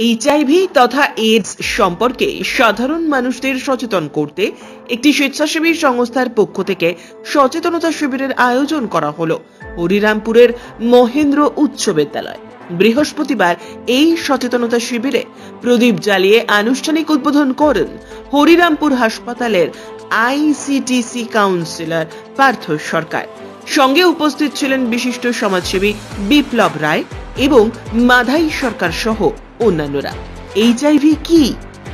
HIV তথা AIDS সম্পর্কে সাধারণ মানুষদের সচেতন করতে একটি স্বেচ্ছাসেবী সংস্থার পক্ষ থেকে সচেতনতা শিবিরের আয়োজন করা হলো হরিরামপুরের মহেন্দ্র উচ্চ বিদ্যালয়। বৃহস্পতিবার এই সচেতনতা শিবিরে প্রদীপ জ্বালিয়ে আনুষ্ঠানিক উদ্বোধন করেন হরিরামপুর হাসপাতালের আইসিটিসি কাউন্সিলর পার্থ সরকার। সঙ্গে উপস্থিত ছিলেন বিশিষ্ট সমাজসেবী বিপ্লব রায় এবং মাধাই সরকার সহ অন্যান্যরা। এইচআইভি কি,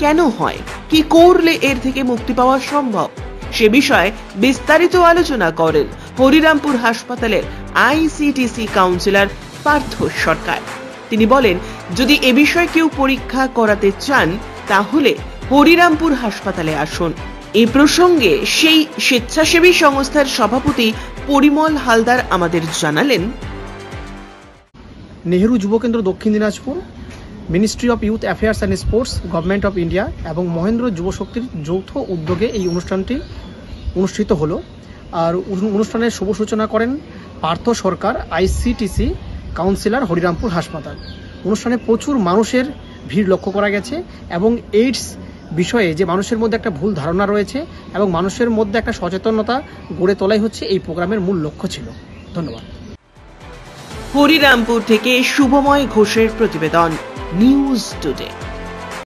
কেন হয়, কি করলে এর থেকে মুক্তি পাওয়া সম্ভব সে বিষয়ে বিস্তারিত আলোচনা করেন হরিরামপুর হাসপাতালের আইসিটিসি কাউন্সিলর পার্থ সরকার। তিনি বলেন, যদি এ বিষয়ে কেউ পরীক্ষা করাতে চান তাহলে হরিরামপুর হাসপাতালে আসুন। এই প্রসঙ্গে সেই স্বেচ্ছাসেবী সংস্থার সভাপতি পরিমল হালদার আমাদের জানালেন, নেহেরু যুবকেন্দ্র দক্ষিণ Dinajpur, ministry of youth affairs and sports, government of India এবং মহেন্দ্র যুবশক্তির যৌথ উদ্যোগে এই অনুষ্ঠানটি অনুষ্ঠিত হলো। আর অনুষ্ঠানের শুভ সূচনা করেন পার্থ সরকার, আইসিটিসি কাউন্সিলর, হরিরামপুর হাসপাতাল। অনুষ্ঠানে প্রচুর মানুষের ভিড় লক্ষ্য করা গেছে এবং এইডস বিষয়ে যে মানুষের মধ্যে একটা ভুল ধারণা রয়েছে এবং মানুষের মধ্যে একটা সচেতনতা গড়ে তোলাই হচ্ছে এই প্রোগ্রামের মূল লক্ষ্য ছিল। ধন্যবাদ। হরিরামপুর থেকে শুভময় ঘোষের প্রতিবেদন, নিউজ টুডে।